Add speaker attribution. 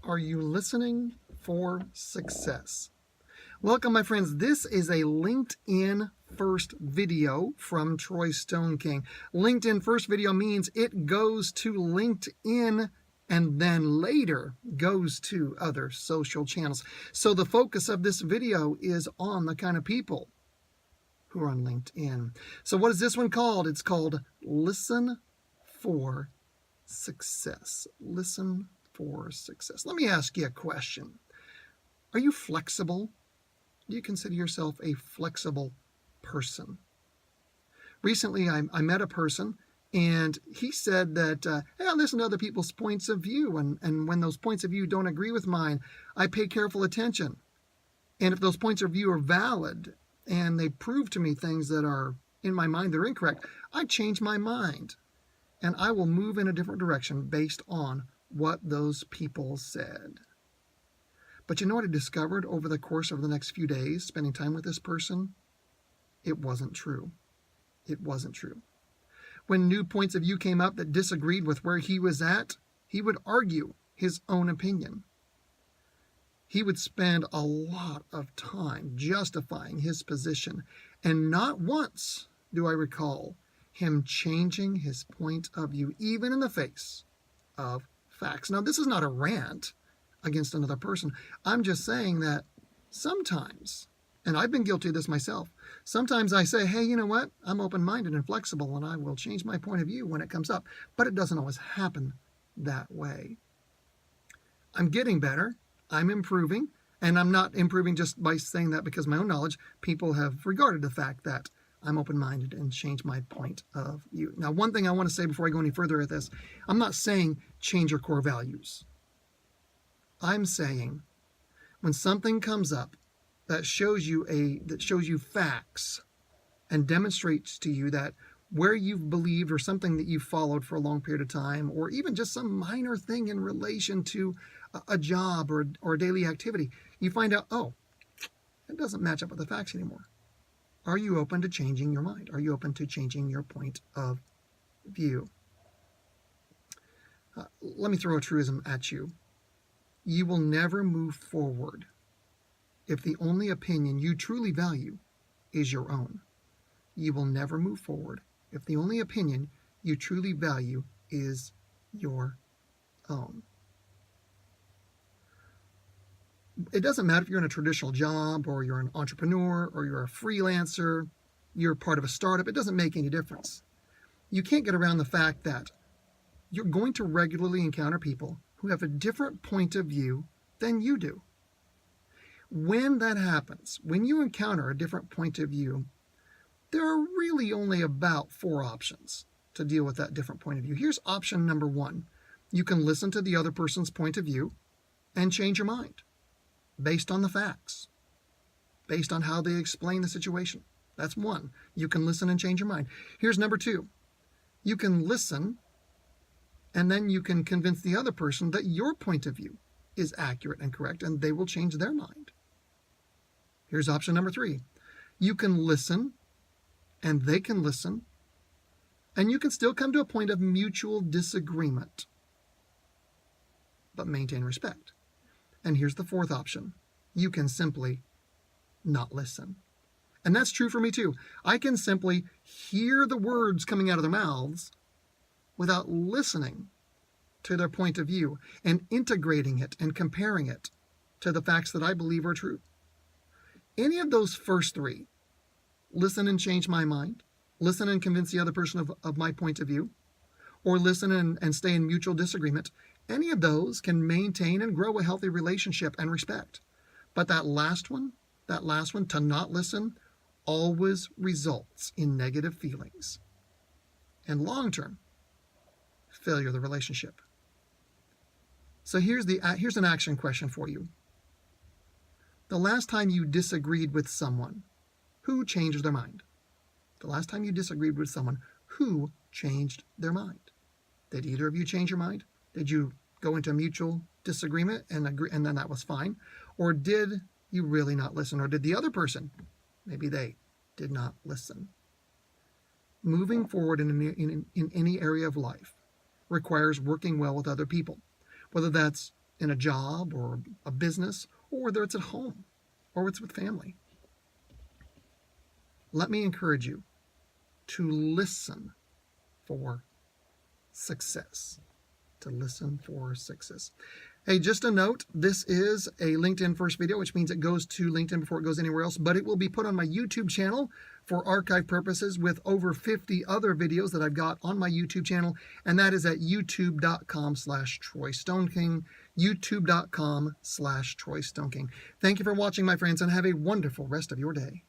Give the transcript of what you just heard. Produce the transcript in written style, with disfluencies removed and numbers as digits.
Speaker 1: Are you listening for success? Welcome, my friends. This is a LinkedIn first video from Troy Stone King. LinkedIn first video means it goes to LinkedIn and then later goes to other social channels. So the focus of this video is on the kind of people who are on LinkedIn. So what is this one called? It's called Listen for Success. Listen for success. Let me ask you a question. Are you flexible? Do you consider yourself a flexible person? Recently, I met a person, and he said that, hey, I listen to other people's points of view, and when those points of view don't agree with mine, I pay careful attention. And if those points of view are valid, and they prove to me things that are, in my mind, they're incorrect, I change my mind, and I will move in a different direction based on what those people said. But you know what I discovered over the course of the next few days, spending time with this person? It wasn't true. It wasn't true. When new points of view came up that disagreed with where he was at, he would argue his own opinion. He would spend a lot of time justifying his position, and not once do I recall him changing his point of view, even in the face of facts. Now, this is not a rant against another person. I'm just saying that sometimes, and I've been guilty of this myself, sometimes I say, hey, you know what? I'm open-minded and flexible, and I will change my point of view when it comes up. But it doesn't always happen that way. I'm getting better. I'm improving. And I'm not improving just by saying that because of my own knowledge. People have regarded the fact that I'm open-minded and change my point of view. Now, one thing I want to say before I go any further with this, I'm not saying change your core values. I'm saying when something comes up that shows you facts and demonstrates to you that where you've believed or something that you've followed for a long period of time, or even just some minor thing in relation to a job or a daily activity, you find out, oh, it doesn't match up with the facts anymore. Are you open to changing your mind? Are you open to changing your point of view? Let me throw a truism at you. You will never move forward if the only opinion you truly value is your own. You will never move forward if the only opinion you truly value is your own. It doesn't matter if you're in a traditional job or you're an entrepreneur or you're a freelancer, you're part of a startup, it doesn't make any difference. You can't get around the fact that you're going to regularly encounter people who have a different point of view than you do. When that happens, when you encounter a different point of view, there are really only about 4 options to deal with that different point of view. Here's option number 1. You can listen to the other person's point of view and change your mind based on the facts, based on how they explain the situation. That's 1. You can listen and change your mind. Here's number 2. You can listen and then you can convince the other person that your point of view is accurate and correct, and they will change their mind. Here's option number 3. You can listen, and they can listen, and you can still come to a point of mutual disagreement, but maintain respect. And here's the 4th option. You can simply not listen. And that's true for me too. I can simply hear the words coming out of their mouths without listening to their point of view and integrating it and comparing it to the facts that I believe are true. Any of those first 3, listen and change my mind, listen and convince the other person of my point of view, or listen and stay in mutual disagreement, any of those can maintain and grow a healthy relationship and respect. But that last one, to not listen, always results in negative feelings and long-term failure of the relationship. So here's an action question for you. The last time you disagreed with someone, who changed their mind? The last time you disagreed with someone, who changed their mind? Did either of you change your mind? Did you go into mutual disagreement and agree, and then that was fine? Or did you really not listen? Or did the other person, maybe they did not listen? Moving forward in any area of life requires working well with other people, whether that's in a job or a business, or whether it's at home or it's with family. Let me encourage you to listen for success. To listen for success. Hey, just a note, this is a LinkedIn first video, which means it goes to LinkedIn before it goes anywhere else, but it will be put on my YouTube channel for archive purposes with over 50 other videos that I've got on my YouTube channel, and that is at youtube.com/Troy Stoneking, youtube.com/Troy Stoneking. Thank you for watching, my friends, and have a wonderful rest of your day.